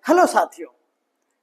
Hello साथियों,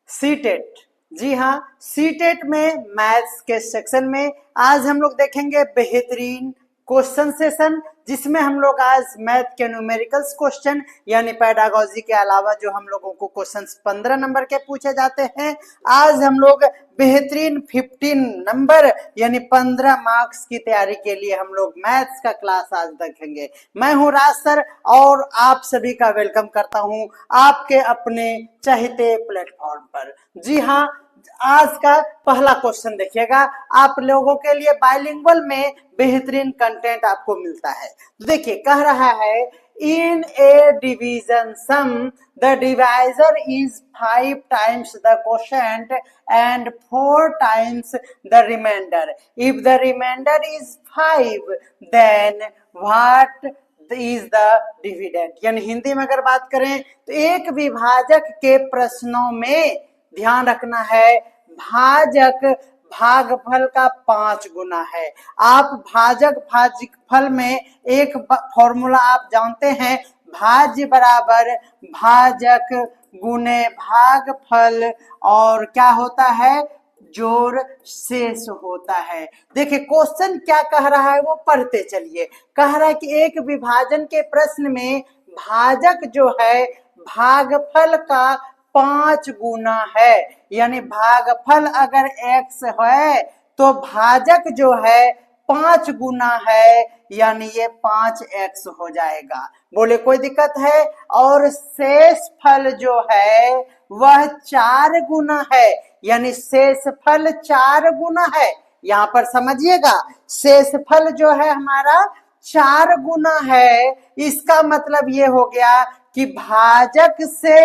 CTET. जी हाँ, CTET में मैथ्स के सेक्शन में आज हम लोग देखेंगे बेहतरीन क्वेश्चन सेशन, जिसमें हम लोग आज मैथ के न्यूमेरिकल्स क्वेश्चन यानी पेडागोजी के अलावा जो हम लोगों को क्वेश्चंस 15 नंबर के पूछे जाते हैं, आज हम लोग बेहतरीन 15 नंबर यानी 15 मार्क्स की तैयारी के लिए हम लोग मैथ्स का क्लास आज देखेंगे। मैं हूं राज सर और आप सभी का वेलकम करता हूं आपके अपने चहेते प्लेटफॉर्म पर। जी हाँ, आज का पहला क्वेश्चन देखिएगा, आप लोगों के लिए बाइलिंगुअल में बेहतरीन कंटेंट आपको मिलता है। तो देखिए, कह रहा है in a division sum the divisor is 5 times the quotient and 4 times the remainder. If the remainder is 5, then what is the dividend. यानी हिंदी में अगर बात करें तो एक विभाजक के प्रश्नों में ध्यान रखना है, भाजक भागफल का 5 गुना है। आप भाजक भागफल में एक फॉर्मूला आप जानते हैं, भाज्य बराबर भाजक गुने भागफल और क्या होता है, जोड़ शेष होता है। देखिए क्वेश्चन क्या कह रहा है वो पढ़ते चलिए। कह रहा है कि एक विभाजन के प्रश्न में भाजक जो है भागफल का 5 गुना है। यानी भागफल अगर x है तो भाजक जो है 5 गुना है, यानी ये 5x हो जाएगा। बोले कोई दिक्कत है? और शेष फल जो है वह 4 गुना है, यानी शेषफल 4 गुना है। यहां पर समझिएगा, शेषफल जो है हमारा 4 गुना है। इसका मतलब ये हो गया कि भाजक से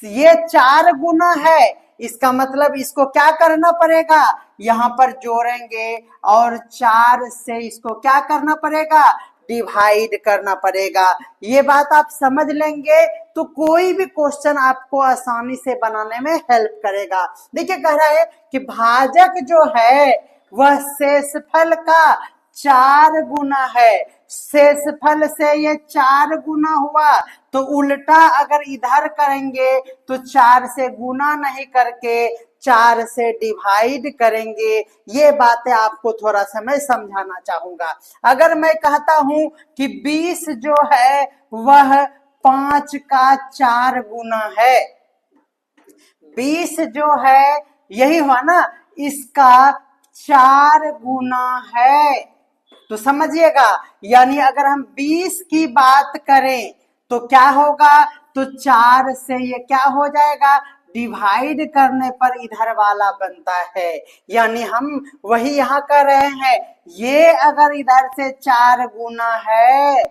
ये 4 गुना है। इसका मतलब इसको क्या करना पड़ेगा, यहां पर जोड़ेंगे और 4 से इसको क्या करना पड़ेगा, डिवाइड करना पड़ेगा। ये बात आप समझ लेंगे तो कोई भी क्वेश्चन आपको आसानी से बनाने में हेल्प करेगा। देखिए कह रहा है कि भाजक जो है वह शेषफल का 4 गुना है। शेषफल से ये 4 गुना हुआ तो उल्टा अगर इधर करेंगे तो 4 से गुना नहीं करके 4 से डिवाइड करेंगे। ये बातें आपको थोड़ा सा मैं समझाना चाहूंगा। अगर मैं कहता हूं कि 20 जो है वह 5 का 4 गुना है, 20 जो है यही हुआ ना, इसका 4 गुना है। तो समझिएगा, यानी अगर हम 20 की बात करें तो क्या होगा, तो 4 से ये क्या हो जाएगा, डिवाइड करने पर इधर वाला बनता है। यानी हम वही यहां कर रहे हैं, ये अगर इधर से 4 गुना है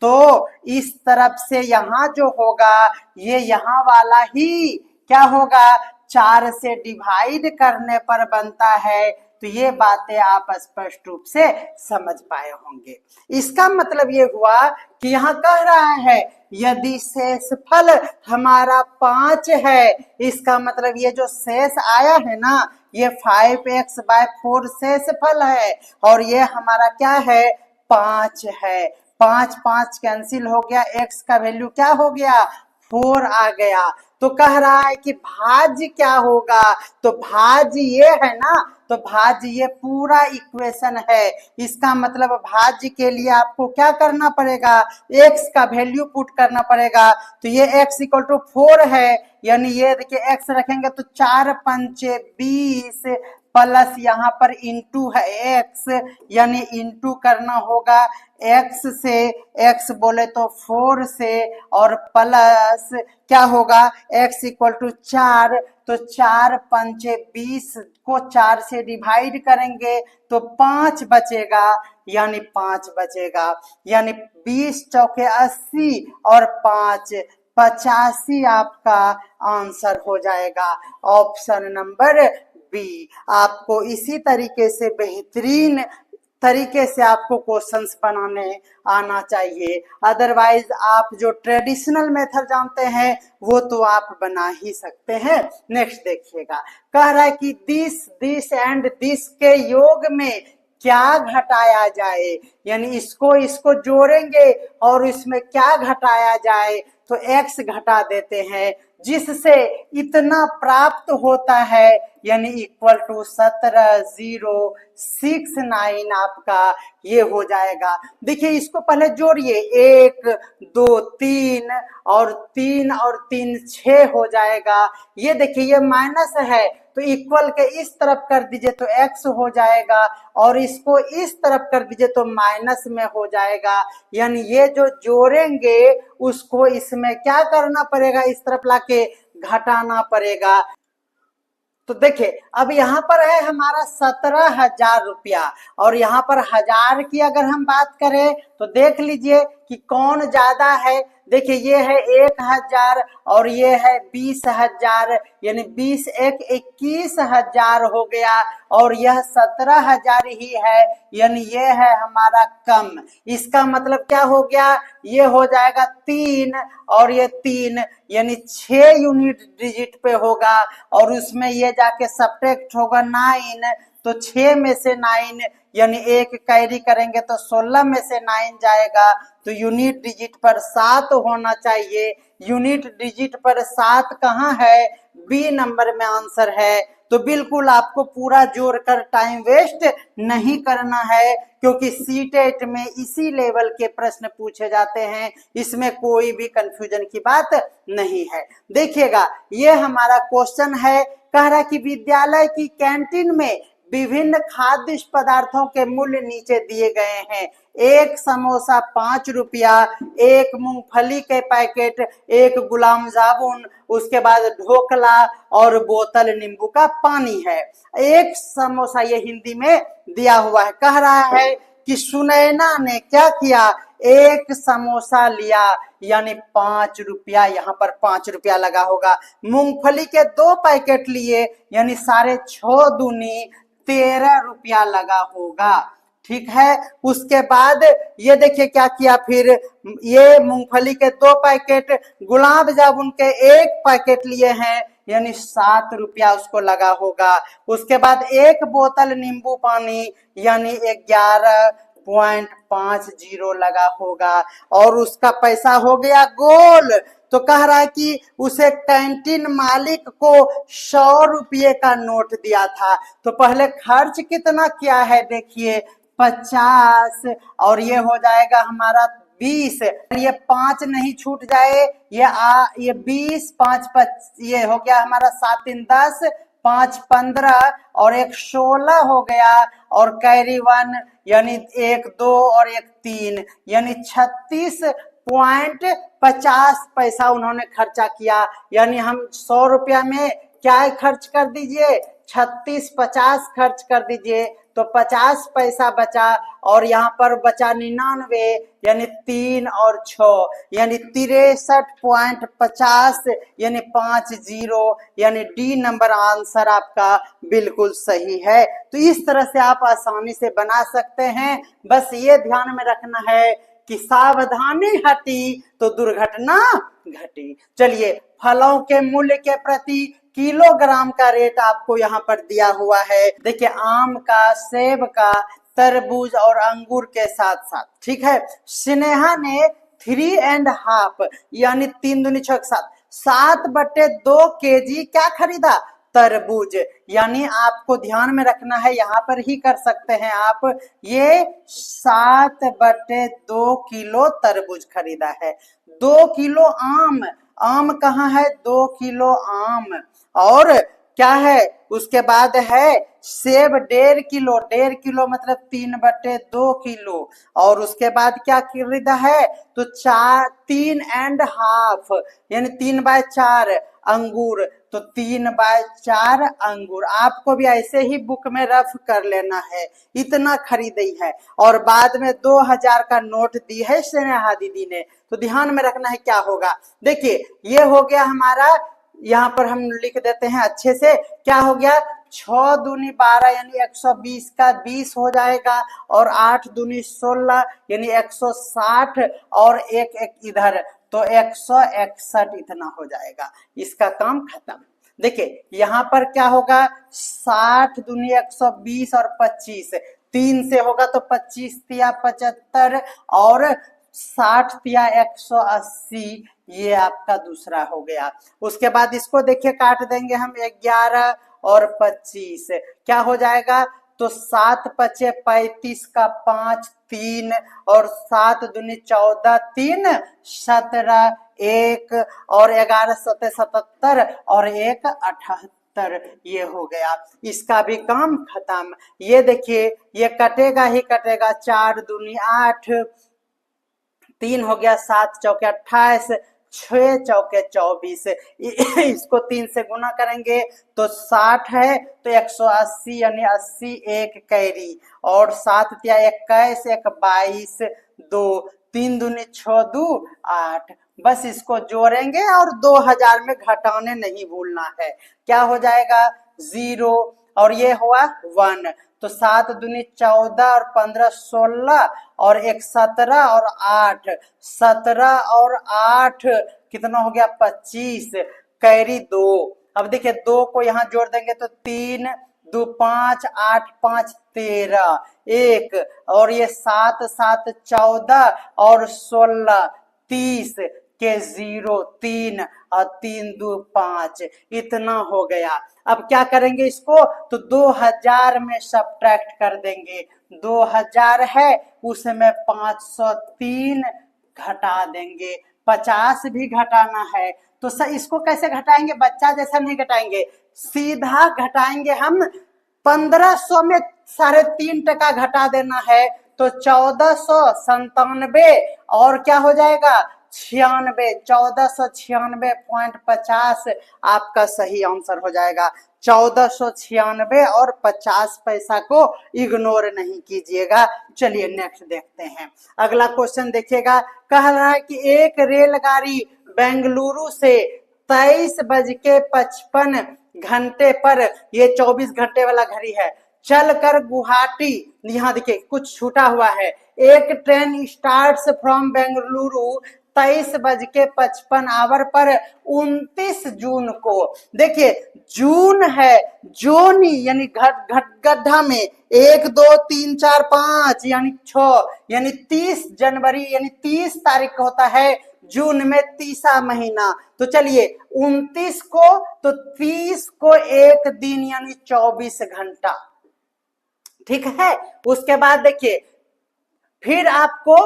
तो इस तरफ से यहां जो होगा ये यहां वाला ही क्या होगा, 4 से डिवाइड करने पर बनता है। तो ये बातें आप स्पष्ट रूप से समझ पाए होंगे। इसका मतलब ये हुआ कि यहाँ कह रहा है यदि शेषफल हमारा 5 है, इसका मतलब ये जो शेष आया है ना, ये 5x/4 शेषफल है और ये हमारा क्या है, 5 है। 5 5 कैंसिल हो गया, x का वैल्यू क्या हो गया, 4 आ गया। तो कह रहा है कि भाज्य क्या होगा, तो भाज्य ये है ना, तो भाज्य ये पूरा इक्वेशन है। इसका मतलब भाज्य के लिए आपको क्या करना पड़ेगा, x का वैल्यू पुट करना पड़ेगा। तो ये x = 4 है, यानी ये देखिए x रखेंगे तो 4 पंचे 20 प्लस यहाँ पर इंटू है x, यानी इंटू करना होगा x से, x बोले तो 4 से और प्लस क्या होगा, x = 4। तो 4 पंचे 20 को 4 से डिवाइड करेंगे तो 5 बचेगा, यानी 5 बचेगा। यानी 20 चौके 80 और 5 85 आपका आंसर हो जाएगा। Option number B. आपको इसी तरीके से बेहतरीन तरीके से आपको क्वेश्चंस बनाने आना चाहिए। अदरवाइज आप जो ट्रेडिशनल मेथड जानते हैं वो तो आप बना ही सकते हैं। नेक्स्ट देखिएगा, कह रहा है कि दिस एंड दिस के योग में क्या घटाया जाए, यानी इसको जोड़ेंगे और इसमें क्या घटाया जाए, तो x घटा देते हैं। जिससे इतना प्राप्त होता है, यानी इक्वल टू 17,069 आपका ये हो जाएगा। देखिए इसको पहले जोड़िए, 1 2 3 और 3 6 हो जाएगा। ये देखिए ये माइनस है तो इक्वल के इस तरफ कर दीजिए तो x हो जाएगा, और इसको इस तरफ कर दीजिए तो माइनस में हो जाएगा। यानी ये जो जोड़ेंगे उसको इसमें क्या करना पड़ेगा, इस तरफ लाके घटाना पड़ेगा। तो देखिए अब यहाँ पर है हमारा 17,000 रुपया, और यहाँ पर हजार की अगर हम बात करें तो देख लीजिए कि कौन ज्यादा है। देखिए ये है 1,000 और ये है 20,000, यानी 20 एक 21,000 हो गया, और यह 17,000 ही है, यानी ये है हमारा कम। इसका मतलब क्या हो गया, ये हो जाएगा 3 और ये 3, यानी 6 यूनिट डिजिट पे होगा, और उसमें ये जाके सब्ट्रैक्ट होगा 9, तो 6 में से 9 यानी एक कैरी करेंगे तो 16 में से 9 जाएगा, तो यूनिट डिजिट पर 7 होना चाहिए। यूनिट डिजिट पर 7 कहाँ है, बी नंबर में आंसर है। तो बिल्कुल आपको पूरा जोड़कर टाइम वेस्ट नहीं करना है, क्योंकि सीटेट में इसी लेवल के प्रश्न पूछे जाते हैं, इसमें कोई भी कंफ्यूजन की बात नहीं है। देखिएगा ये हमारा क्वेश्चन है, कह रहा कि विद्यालय की कैंटीन में विभिन्न खाद्य पदार्थों के मूल्य नीचे दिए गए हैं। एक समोसा 5 रुपया, एक मूंगफली के पैकेट, एक गुलाब जामुन, उसके बाद ढोकला और बोतल नींबू का पानी है। एक समोसा ये हिंदी में दिया हुआ है। कह रहा है कि सुनैना ने क्या किया, एक समोसा लिया, यानी 5 रुपया, यहाँ पर 5 रुपया लगा होगा। मूंगफली के 2 पैकेट लिए, यानी 6.5 दूनी 13 रुपया लगा होगा। ठीक है, उसके बाद ये देखिए क्या किया, फिर ये मूंगफली के 2 पैकेट, गुलाब जामुन के 1 पैकेट लिए हैं, यानी 7 रुपया उसको लगा होगा। उसके बाद एक बोतल नींबू पानी, यानी 11.50 लगा होगा, और उसका पैसा हो गया गोल। तो कह रहा है कि उसे कैंटीन मालिक को 100 रुपये का नोट दिया था। तो पहले खर्च कितना किया है, देखिए 50, और ये हो जाएगा हमारा 20, ये 5 नहीं छूट जाए, ये 20 5 ये हो गया हमारा 7 3 10, 5 15 और 1 16 हो गया, और कैरी 1 यानी 1 2 और 1 3, यानी 36.50 पैसा उन्होंने खर्चा किया। यानी हम 100 रुपया में क्या खर्च कर दीजिए, 36.50 खर्च कर दीजिए, तो 50 पैसा बचा, और यहाँ पर बचा 99, यानी 3 और 6, यानी 63.50, यानी 50, यानी डी नंबर आंसर आपका बिल्कुल सही है। तो इस तरह से आप आसानी से बना सकते हैं। बस ये ध्यान में रखना है कि सावधानी हटी तो दुर्घटना घटी। चलिए फलों के मूल्य के प्रति किलोग्राम का रेट आपको यहाँ पर दिया हुआ है। देखिए आम का, सेब का, तरबूज और अंगूर के साथ साथ, ठीक है। स्नेहा ने 3.5 यानी 3 दूनी 6 7/2 केजी क्या खरीदा, तरबूज। यानी आपको ध्यान में रखना है, यहाँ पर ही कर सकते हैं आप, ये 7/2 किलो तरबूज खरीदा है। 2 किलो आम कहाँ है, 2 किलो आम, और क्या है उसके बाद है सेब 1.5 किलो मतलब 3/2 किलो, और उसके बाद क्या खरीदा है, तो 3.5 यानी 3/4 अंगूर, तो 3/4 अंगूर। आपको भी ऐसे ही बुक में रफ कर लेना है, इतना खरीदी है, और बाद में 2000 का नोट दी है स्नेहा दीदी ने, तो ध्यान में रखना है क्या होगा। देखिए ये हो गया हमारा, यहाँ पर हम लिख देते हैं अच्छे से, क्या हो गया, 6 दूनी 12 यानी 120 का 20 हो जाएगा, और 8 दूनी 16 यानी 160, और एक इधर तो 161 इतना हो जाएगा। इसका काम खत्म। देखिए यहाँ पर क्या होगा, 60 दूनी 120 और 25, 3 से होगा तो 25 या 75, और 60 या 180, ये आपका दूसरा हो गया। उसके बाद इसको देखिए काट देंगे हम, 11 और 25 क्या हो जाएगा, तो 7 पचे 35 का 5 3 और 7 दूनी 14 3 17 1 और 11 सते 77 और 1 78, ये हो गया। इसका भी काम खत्म। ये देखिए ये कटेगा ही कटेगा, 4 दूनी 8, 3 हो गया, 7 चौके 28, 6 चौके 24, इसको 3 से गुना करेंगे तो 60 है, तो 180 यानी 80 एक कैरी, और 7 तिया 21 1 22 2, 3 दूनी 6 2 8, बस इसको जोड़ेंगे और 2000 में घटाने नहीं भूलना है। क्या हो जाएगा, 0 और ये हुआ 1, तो 7 दूनी 14 और 15 16 और 1 17 और 8 17 और 8 कितना हो गया, 25, कैरी 2। अब देखिए 2 को यहाँ जोड़ देंगे तो 3 2 5 8 5 13 1, और ये 7 7 14 और 16 30 के 0 3 और 3 2 5, इतना हो गया। अब क्या करेंगे इसको, तो 2000 में सब्ट्रैक्ट कर देंगे। 2000 है उसमें 503 घटा देंगे, 50 भी घटाना है। तो सर इसको कैसे घटाएंगे, बच्चा जैसा नहीं घटाएंगे, सीधा घटाएंगे हम। 1500 में 3.5% घटा देना है, तो 1497 और क्या हो जाएगा, 96, 1496.50 आपका सही आंसर हो जाएगा। 1496 और 50 पैसा को इग्नोर नहीं कीजिएगा। चलिए नेक्स्ट देखते हैं। अगला क्वेश्चन देखिएगा, कह रहा है कि एक रेलगाड़ी बेंगलुरु से 23:55 पर, ये 24 घंटे वाला घड़ी है, चलकर गुवाहाटी, यहाँ देखिए कुछ छूटा हुआ है, एक ट्रेन स्टार्ट्स फ्रॉम बेंगलुरु 23:55 पर 29 जून को। देखिए जून है, जोनी यानी गड्ढा में 1 2 3 4 5 यानी 6, यानी 30 जनवरी यानी 30 तारीख होता है जून में, 30वां महीना। तो चलिए 29 को तो 30 को एक दिन यानी 24 घंटा, ठीक है। उसके बाद देखिए फिर आपको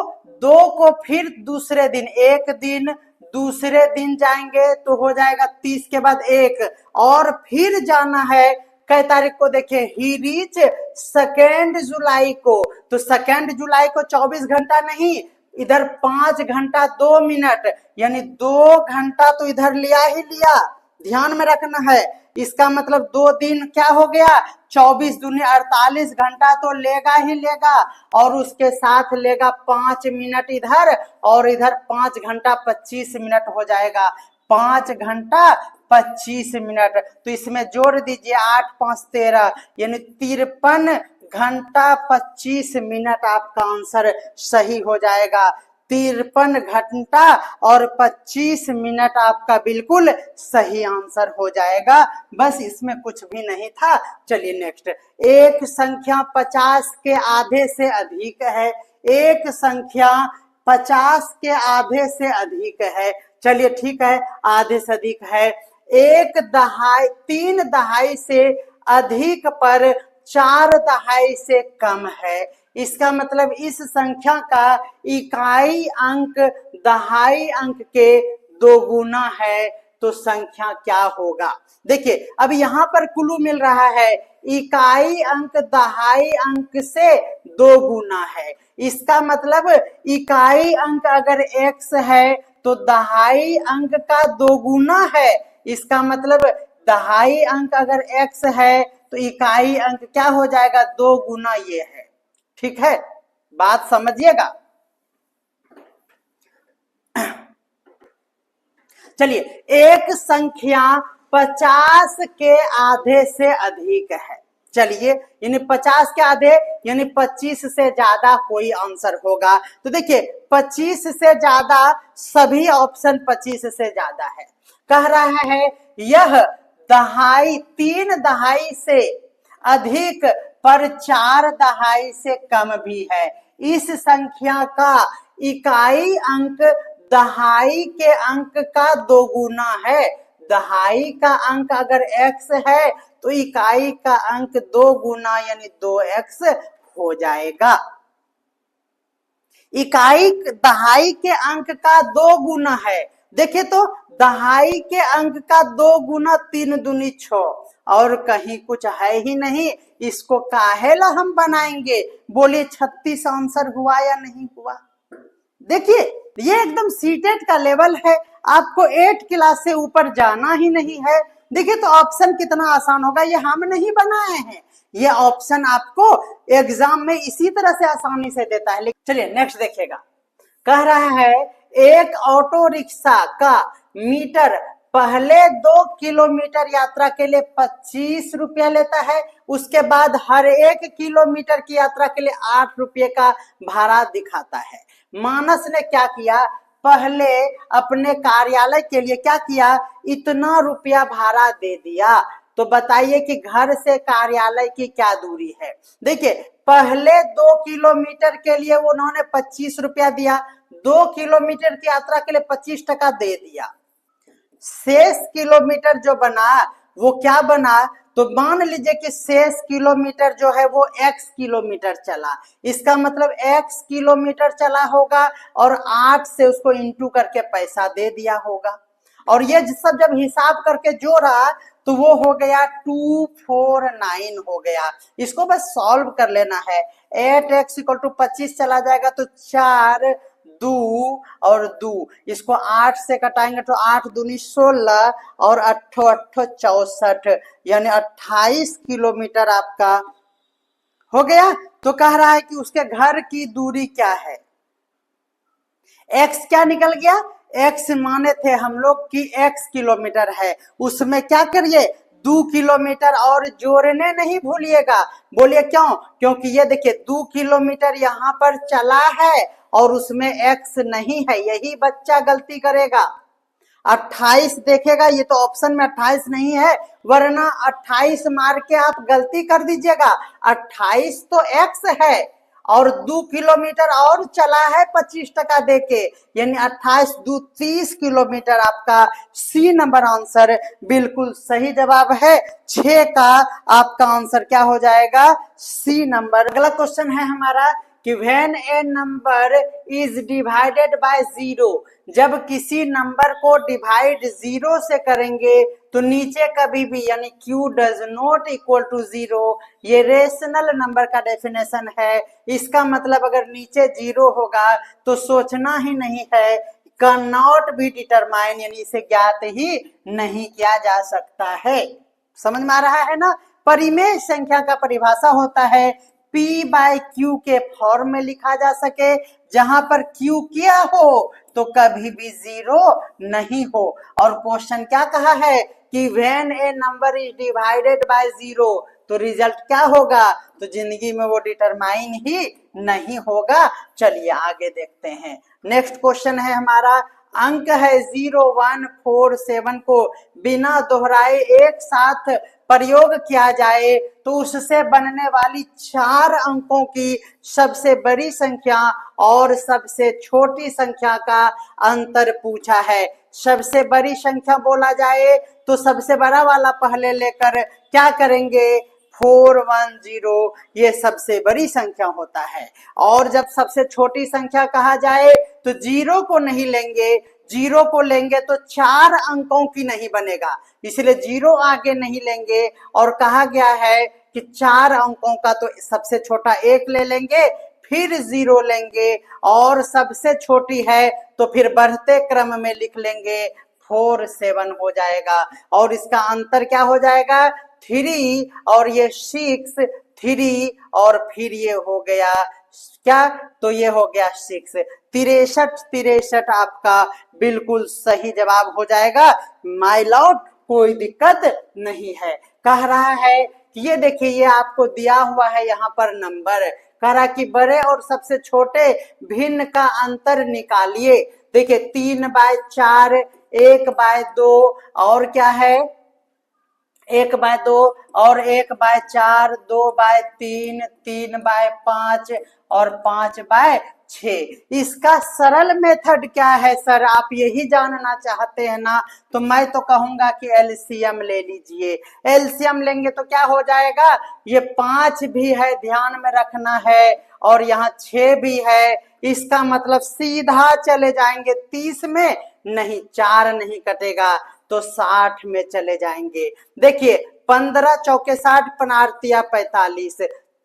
2 को फिर दूसरे दिन, एक दिन दूसरे दिन जाएंगे तो हो जाएगा 30 के बाद 1, और फिर जाना है कई तारीख को, देखिए ही रीच 2 जुलाई को, तो 2 जुलाई को 24 घंटा नहीं, इधर 5 घंटा 2 मिनट यानी 2 घंटा तो इधर लिया ही लिया, ध्यान में रखना है। इसका मतलब 2 दिन क्या हो गया, 24 दूनी 48 घंटा तो लेगा ही लेगा, और उसके साथ लेगा 5 मिनट इधर, और इधर 5 घंटा 25 मिनट हो जाएगा, 5 घंटा 25 मिनट। तो इसमें जोड़ दीजिए 8 5 13 यानी 53 घंटा 25 मिनट आपका आंसर सही हो जाएगा। 53 घंटा और 25 मिनट आपका बिल्कुल सही आंसर हो जाएगा, बस इसमें कुछ भी नहीं था। चलिए नेक्स्ट, एक संख्या 50 के आधे से अधिक है, एक संख्या 50 के आधे से अधिक है, चलिए ठीक है आधे से अधिक है, 3 दहाई से अधिक पर 4 दहाई से कम है, इसका मतलब इस संख्या का इकाई अंक दहाई अंक के 2 गुना है, तो संख्या क्या होगा। देखिए अब यहाँ पर क्लू मिल रहा है, इकाई अंक दहाई अंक से 2 गुना है, इसका मतलब इकाई अंक अगर x है तो दहाई अंक का 2 गुना है, इसका मतलब दहाई अंक अगर x है तो इकाई अंक क्या हो जाएगा, 2 गुना ये है, ठीक है, बात समझिएगा। चलिए एक संख्या 50 के आधे से अधिक है, चलिए यानी 50 के आधे यानी 25 से ज्यादा कोई आंसर होगा। तो देखिए 25 से ज्यादा, सभी ऑप्शन 25 से ज्यादा है। कह रहा है यह दहाई 3 दहाई से अधिक पर 4 दहाई से कम भी है, इस संख्या का इकाई अंक दहाई के अंक का 2 गुना है। दहाई का अंक अगर x है तो इकाई का अंक 2 गुना यानी 2x हो जाएगा। इकाई दहाई के अंक का 2 गुना है। देखिए तो दहाई के अंक का 2 गुना 3 दूनी 6 और कहीं कुछ है ही नहीं, इसको काहेला हम बनाएंगे। बोलिए 36 आंसर हुआ या नहीं हुआ। देखिए ये एकदम सीटेट का लेवल है, आपको 8 क्लास से ऊपर जाना ही नहीं है। देखिए तो ऑप्शन कितना आसान होगा, ये हम नहीं बनाए हैं, ये ऑप्शन आपको एग्जाम में इसी तरह से आसानी से देता है। चलिए नेक्स्ट देखिएगा, कह रहा है एक ऑटो रिक्शा का मीटर पहले 2 किलोमीटर यात्रा के लिए 25 रुपया लेता है, उसके बाद हर 1 किलोमीटर की यात्रा के लिए 8 रुपये का भाड़ा दिखाता है। मानस ने क्या किया, पहले अपने कार्यालय के लिए क्या किया, इतना रुपया भाड़ा दे दिया। तो बताइए कि घर से कार्यालय की क्या दूरी है। देखिए पहले 2 किलोमीटर के लिए उन्होंने 25 रुपया दिया, 2 किलोमीटर की यात्रा के लिए 25 टका दे दिया। शेष किलोमीटर जो बना वो क्या बना, तो मान लीजिए कि शेष किलोमीटर जो है वो x किलोमीटर चला, इसका मतलब x किलोमीटर चला होगा और 8 से उसको इंटू करके पैसा दे दिया होगा। और ये सब जब हिसाब करके जोड़ा तो वो हो गया 249 हो गया। इसको बस सॉल्व कर लेना है। 8x = 25 चला जाएगा तो 4 2 और 2, इसको 8 से कटाएंगे तो 8 दूनी 16 और 8 8 64 यानी 28 किलोमीटर आपका हो गया। तो कह रहा है कि उसके घर की दूरी क्या है। x क्या निकल गया, x माने थे हम लोग कि x किलोमीटर है, उसमें क्या करिए 2 किलोमीटर और जोड़ने नहीं भूलिएगा। बोलिए क्यों, क्योंकि ये देखिए 2 किलोमीटर यहाँ पर चला है और उसमें x नहीं है, यही बच्चा गलती करेगा। 28 देखेगा, ये तो ऑप्शन में 28 नहीं है, वरना 28 मार के आप गलती कर दीजिएगा। 28 तो x है और 2 किलोमीटर और चला है 25 टका देके, यानी 28 2 30 किलोमीटर। आपका सी नंबर आंसर बिल्कुल सही जवाब है। 6 का आपका आंसर क्या हो जाएगा, सी नंबर। अगला क्वेश्चन है हमारा कि when A number is divided by 0, जब किसी नंबर को डिवाइड 0 से करेंगे तो नीचे कभी भी यानी q does not equal to 0, ये रेशनल नंबर का डेफिनेशन है। इसका मतलब अगर नीचे 0 होगा तो सोचना ही नहीं है, कैन नॉट बी डिटरमाइन, यानी इसे ज्ञात ही नहीं किया जा सकता है। समझ में आ रहा है ना। परिमेय संख्या का परिभाषा होता है p/q के फॉर्म में लिखा जा सके, जहां पर q क्या हो तो कभी भी 0 नहीं हो। और क्वेश्चन क्या कहा है कि when A number is divided by 0, तो रिजल्ट क्या होगा, तो जिंदगी में वो डिटरमाइन ही नहीं होगा। चलिए आगे देखते हैं। नेक्स्ट क्वेश्चन है हमारा, अंक है 0 1 4 7 को बिना दोहराए एक साथ प्रयोग किया जाए तो उससे बनने वाली 4 अंकों की सबसे बड़ी संख्या और सबसे छोटी संख्या का अंतर पूछा है। सबसे बड़ी संख्या बोला जाए तो सबसे बड़ा वाला पहले लेकर क्या करेंगे 410, ये सबसे बड़ी संख्या होता है। और जब सबसे छोटी संख्या कहा जाए तो 0 को नहीं लेंगे, 0 को लेंगे तो 4 अंकों की नहीं बनेगा, इसलिए 0 आगे नहीं लेंगे। और कहा गया है कि 4 अंकों का तो सबसे छोटा 1 ले लेंगे, फिर 0 लेंगे और सबसे छोटी है तो फिर बढ़ते क्रम में लिख लेंगे 4 7 हो जाएगा। और इसका अंतर क्या हो जाएगा 3 और ये 6, 3 और फिर ये हो गया क्या, तो ये हो गया 6। 63 आपका बिल्कुल सही जवाब हो जाएगा। माय लॉर्ड कोई दिक्कत नहीं है। कह रहा है कि ये देखिए ये आपको दिया हुआ है यहाँ पर नंबर, कह रहा कि बड़े और सबसे छोटे भिन्न का अंतर निकालिए। देखिए 3/4, 1/2 और क्या है 1/2 और 1/4, 2/3, 3/5 और 5/6। इसका सरल मेथड क्या है सर, आप यही जानना चाहते हैं ना? तो मैं तो कहूंगा कि एलसीएम ले लीजिए। एलसीएम लेंगे तो क्या हो जाएगा, ये 5 भी है, ध्यान में रखना है, और यहाँ 6 भी है। इसका मतलब सीधा चले जाएंगे 30 में, नहीं 4 नहीं कटेगा तो 60 में चले जाएंगे। देखिए 15 चौके 60, पनारतिया 45,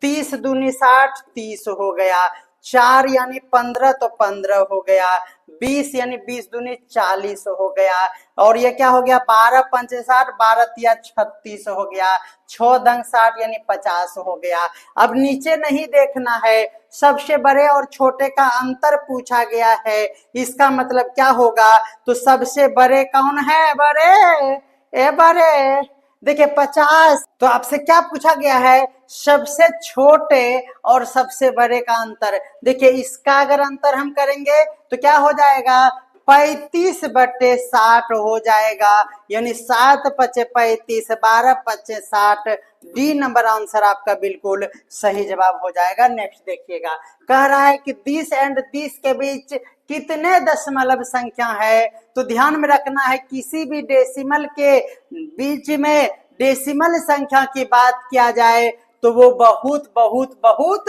30 दूनी 60, 30 हो गया, 4 यानी 15 तो 15 हो गया, 20 यानी 20 दूनी 40 हो गया, और ये क्या हो गया 12 पंचे 60, 12 तिया 36 हो गया, 6 दंग 60 यानी 50 हो गया। अब नीचे नहीं देखना है, सबसे बड़े और छोटे का अंतर पूछा गया है। इसका मतलब क्या होगा, तो सबसे बड़े कौन है, बड़े, ए बड़े, देखिए 50। तो आपसे क्या पूछा गया है, सबसे छोटे और सबसे बड़े का अंतर। देखिए इसका अगर अंतर हम करेंगे तो क्या हो जाएगा, 35/60 हो जाएगा, यानी 7 पचे 35, 12 पचे 60। डी नंबर आंसर आपका बिल्कुल सही जवाब हो जाएगा। नेक्स्ट देखिएगा, कह रहा है कि 20 एंड 30 के बीच कितने दशमलव संख्या है। तो ध्यान में रखना है, किसी भी डेसिमल के बीच में डेसिमल संख्या की बात किया जाए तो वो बहुत बहुत बहुत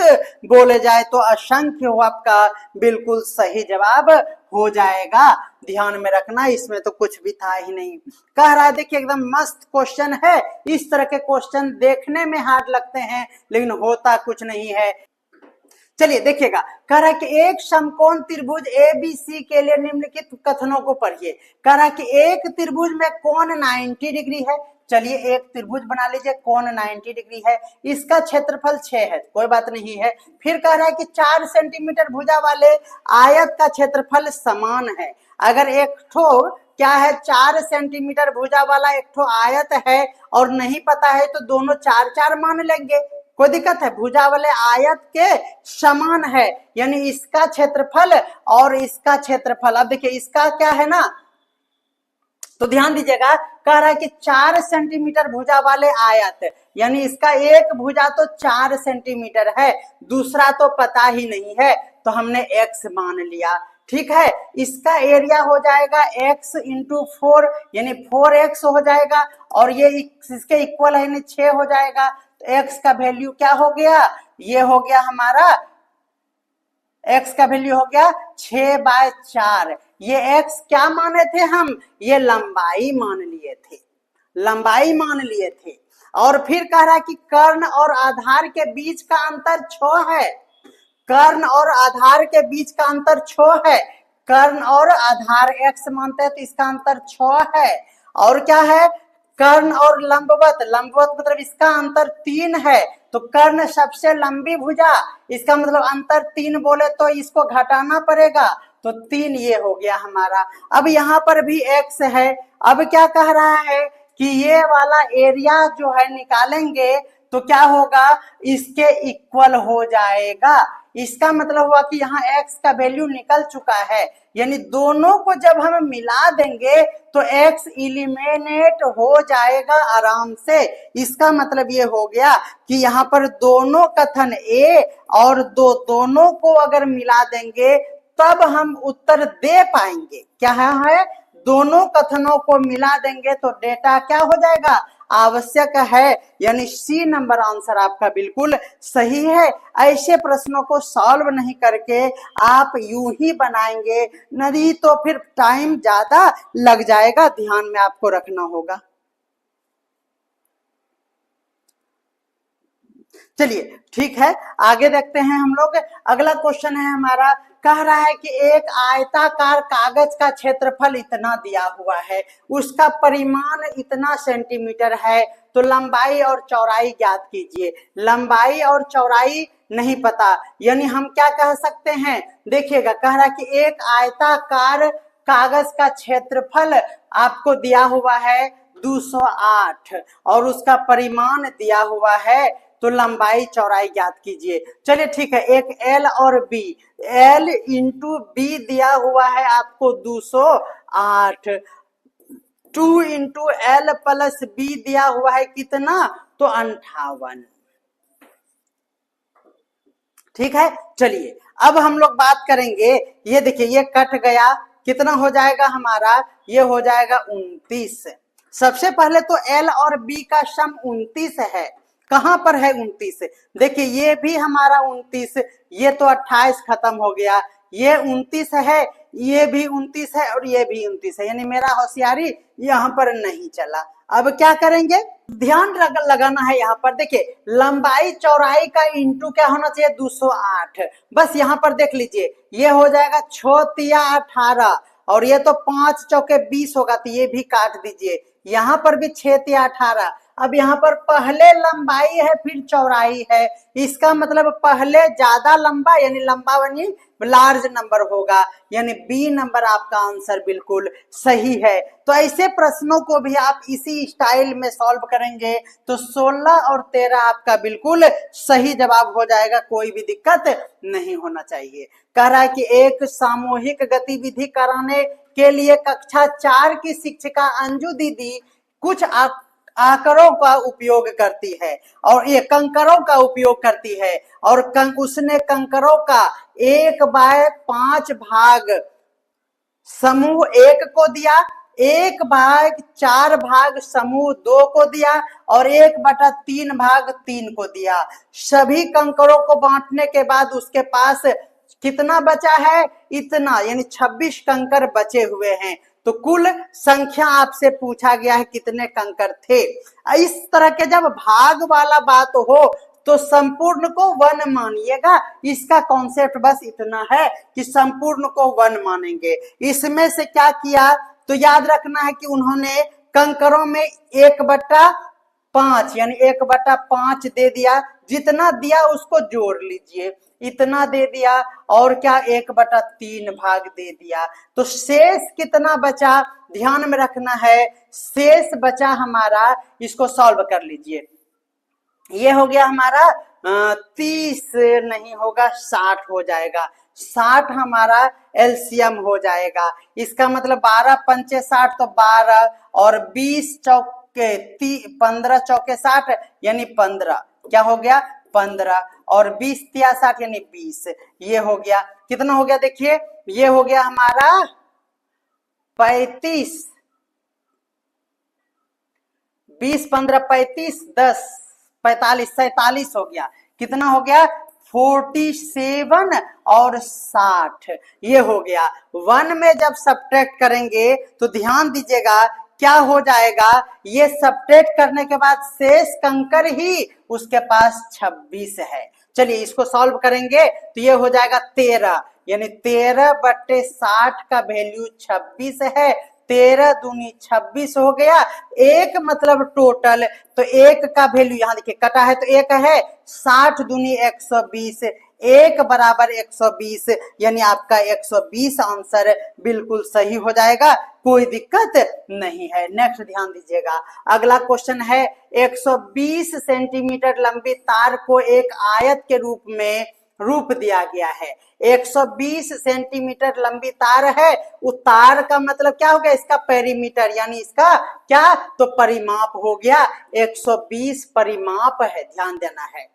बोले जाए तो असंख्य हो आपका बिल्कुल सही जवाब हो जाएगा। ध्यान में रखना, इसमें तो कुछ भी था ही नहीं। कह रहा है, देखिए एकदम मस्त क्वेश्चन है। इस तरह के क्वेश्चन देखने में हार्ड लगते हैं लेकिन होता कुछ नहीं है। चलिए देखिएगा, कह रहा है कि एक समकोण त्रिभुज एबीसी के लिए निम्नलिखित कथनों को पढ़िए। कह रहा है कि एक त्रिभुज में कोण 90 डिग्री है। चलिए एक त्रिभुज बना लीजिए, कोण 90 डिग्री है, इसका क्षेत्रफल 6 है, कोई बात नहीं है। फिर कह रहा है कि 4 सेंटीमीटर भुजा वाले आयत का क्षेत्रफल समान है। अगर एक ठो क्या है, 4 सेंटीमीटर भुजा वाला एक ठो आयत है और नहीं पता है तो दोनों 4-4 मान लेंगे, कोई दिक्कत है। भुजा वाले आयत के समान है, यानी इसका क्षेत्रफल और इसका क्षेत्रफल। अब देखिए इसका क्या है ना, तो ध्यान दीजिएगा, कह रहा है कि 4 सेंटीमीटर भुजा वाले आयत, यानी इसका एक भुजा तो 4 सेंटीमीटर है, दूसरा तो पता ही नहीं है, तो हमने x मान लिया। ठीक है, इसका एरिया हो जाएगा x इंटू 4, यानी 4x हो जाएगा, और ये इसके इक्वल है यानी 6 हो जाएगा। तो x का वैल्यू क्या हो गया, ये हो गया हमारा, x का वैल्यू हो गया 6/4। ये x क्या माने थे हम, ये लंबाई मान लिए थे, लंबाई मान लिए थे। और फिर कह रहा है कि कर्ण और आधार के बीच का अंतर 6 है। कर्ण और आधार के बीच का अंतर 6 है। कर्ण और आधार x मानते हैं तो इसका अंतर 6 है। और क्या है, कर्ण और लंबवत, लंबवत मतलब इसका अंतर 3 है। तो कर्ण सबसे लंबी भुजा, इसका मतलब अंतर 3 बोले तो इसको घटाना पड़ेगा, तो 3 ये हो गया हमारा। अब यहाँ पर भी x है। अब क्या कह रहा है कि ये वाला एरिया जो है निकालेंगे तो क्या होगा, इसके इक्वल हो जाएगा। इसका मतलब हुआ कि यहाँ x का वैल्यू निकल चुका है, यानी दोनों को जब हम मिला देंगे तो x इलिमिनेट हो जाएगा आराम से। इसका मतलब ये हो गया कि यहाँ पर दोनों कथन A और दोनों को अगर मिला देंगे तब हम उत्तर दे पाएंगे। क्या है, दोनों कथनों को मिला देंगे तो डेटा क्या हो जाएगा, आवश्यक है, यानी सी नंबर आंसर आपका बिल्कुल सही है। ऐसे प्रश्नों को सॉल्व नहीं करके आप यूं ही बनाएंगे नहीं तो फिर टाइम ज्यादा लग जाएगा, ध्यान में आपको रखना होगा। चलिए ठीक है, आगे देखते हैं हम लोग। अगला क्वेश्चन है हमारा, कह रहा है कि एक आयताकार कागज का क्षेत्रफल इतना दिया हुआ है, उसका परिमाण इतना सेंटीमीटर है, तो लंबाई और चौड़ाई ज्ञात कीजिए। लंबाई और चौड़ाई नहीं पता, यानी हम क्या कह सकते हैं, देखिएगा कह रहा है कि एक आयताकार कागज का क्षेत्रफल आपको दिया हुआ है 208 और उसका परिमाण दिया हुआ है, तो लंबाई चौड़ाई ज्ञात कीजिए। चलिए ठीक है, एक L और B, L इंटू B दिया हुआ है आपको 208, 2 × L + B दिया हुआ है कितना, तो 58। ठीक है, चलिए अब हम लोग बात करेंगे, ये देखिए ये कट गया, कितना हो जाएगा हमारा, ये हो जाएगा 29। सबसे पहले तो L और B का सम 29 है। कहां पर है 29, देखिए ये भी हमारा 29, ये तो 28 खत्म हो गया, ये 29 है, ये भी 29 है और ये भी 29 है, यानी मेरा होशियारी यहाँ पर नहीं चला। अब क्या करेंगे, ध्यान लगाना है यहाँ पर, देखिए लंबाई चौड़ाई का इंटू क्या होना चाहिए, 208। बस यहाँ पर देख लीजिए, ये हो जाएगा 6 तिया 18 और ये तो 5 चौके 20 होगा, तो ये भी काट दीजिए। यहाँ पर भी 6 तिया 18। अब यहाँ पर पहले लंबाई है फिर चौड़ाई है, इसका मतलब पहले ज्यादा लंबा यानी लंबा बनी लार्ज नंबर होगा, यानी बी नंबर आपका आंसर बिल्कुल सही है। तो ऐसे प्रश्नों को भी आप इसी स्टाइल में सॉल्व करेंगे तो 16 और 13 आपका बिल्कुल सही जवाब हो जाएगा, कोई भी दिक्कत नहीं होना चाहिए। कह रहा है कि एक सामूहिक गतिविधि कराने के लिए कक्षा 4 की शिक्षिका अंजू दीदी कुछ आंकड़ों का उपयोग करती है और ये कंकरों का उपयोग करती है, और उसने कंकरों का 1/5 भाग समूह 1 को दिया, 1/4 भाग समूह 2 को दिया और 1/3 भाग 3 को दिया। सभी कंकरों को बांटने के बाद उसके पास कितना बचा है, इतना, यानी 26 कंकर बचे हुए हैं। तो कुल संख्या आपसे पूछा गया है कितने कंकर थे। इस तरह के जब भाग वाला बात हो तो संपूर्ण को 1 मानिएगा, इसका कॉन्सेप्ट बस इतना है कि संपूर्ण को 1 मानेंगे। इसमें से क्या किया, तो याद रखना है कि उन्होंने कंकरों में 1/5 यानी 1/5 दे दिया, जितना दिया उसको जोड़ लीजिए, इतना दे दिया, और क्या 1/3 भाग दे दिया। तो शेष कितना बचा, ध्यान में रखना है, शेष बचा हमारा, इसको सॉल्व कर लीजिए। ये हो गया हमारा 30 नहीं होगा, 60 हो जाएगा, 60 हमारा एलसीएम हो जाएगा। इसका मतलब 12 पंचे 60 तो 12 और 20 चौके 15 चौके 60 यानी 15, क्या हो गया 15 और 20 तिया 60 यानी 20। ये हो गया, कितना हो गया देखिए, ये हो गया हमारा 35, 20 15 35 10 45 47 हो गया, कितना हो गया 47 और 60, ये हो गया। 1 में जब सब्ट्रैक्ट करेंगे तो ध्यान दीजिएगा क्या हो जाएगा, ये सब्ट्रैक्ट करने के बाद शेष कंकर ही उसके पास 26 है। चलिए इसको सॉल्व करेंगे तो ये हो जाएगा 13, यानी 13/60 का वैल्यू 26 है, 13 दूनी 26 हो गया। एक मतलब टोटल, तो एक का वैल्यू यहाँ देखिए कटा है तो एक है, 60 दूनी 120, 1 बराबर 120, यानी आपका 120 आंसर बिल्कुल सही हो जाएगा, कोई दिक्कत नहीं है। नेक्स्ट ध्यान दीजिएगा, अगला क्वेश्चन है 120 सेंटीमीटर लंबी तार को एक आयत के रूप दिया गया है। 120 सेंटीमीटर लंबी तार है, उस तार का मतलब क्या हो गया, इसका पेरीमीटर यानी इसका क्या, तो परिमाप हो गया, 120 परिमाप है, ध्यान देना है,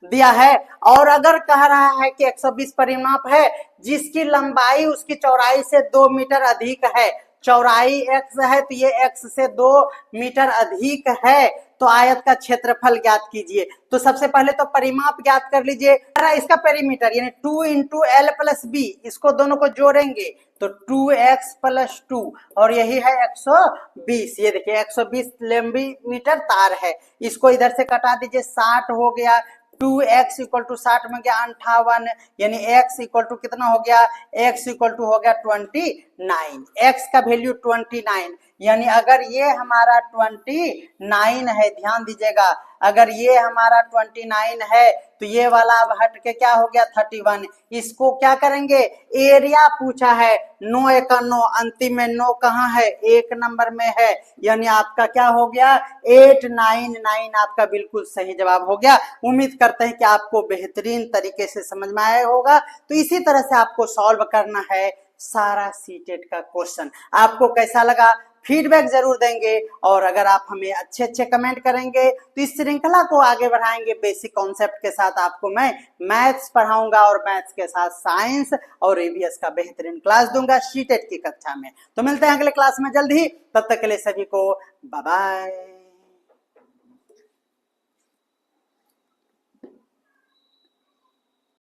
दिया है। और अगर कह रहा है कि 120 परिमाप है जिसकी लंबाई उसकी चौड़ाई से 2 मीटर अधिक है, चौड़ाई x है तो ये x से 2 मीटर अधिक है, तो आयत का क्षेत्रफल ज्ञात कीजिए। तो सबसे पहले तो परिमाप ज्ञात कर लीजिए, इसका पेरीमीटर यानी 2 × L + B, इसको दोनों को जोड़ेंगे तो 2x + 2 और यही है 120। ये देखिए 120 लंबी मीटर तार है, इसको इधर से कटा दीजिए, 60 हो गया, 2x = 60 में गया 58, यानी x = कितना हो गया, x = हो गया 29, x का वैल्यू 29, यानी अगर ये हमारा 29 है, ध्यान दीजिएगा, अगर ये हमारा 29 है तो ये वाला अब हट के क्या हो गया 31। इसको क्या करेंगे, एरिया पूछा है, 9 × 9, अंतिम में 9 कहाँ है, 1 नंबर में है, यानी आपका क्या हो गया 899, आपका बिल्कुल सही जवाब हो गया। उम्मीद करते हैं कि आपको बेहतरीन तरीके से समझ में आया होगा। तो इसी तरह से आपको सॉल्व करना है सारा सीटेट का क्वेश्चन। आपको कैसा लगा फीडबैक जरूर देंगे। और अगर आप हमें अच्छे अच्छे कमेंट करेंगे तो इस श्रृंखला को आगे बढ़ाएंगे। बेसिक कॉन्सेप्ट के साथ आपको मैं मैथ्स पढ़ाऊंगा और मैथ्स के साथ साइंस और ईवीएस का बेहतरीन क्लास दूंगा सीटेट की कक्षा में। तो मिलते हैं अगले क्लास में जल्द ही, तब तक के लिए सभी को बाय बाय।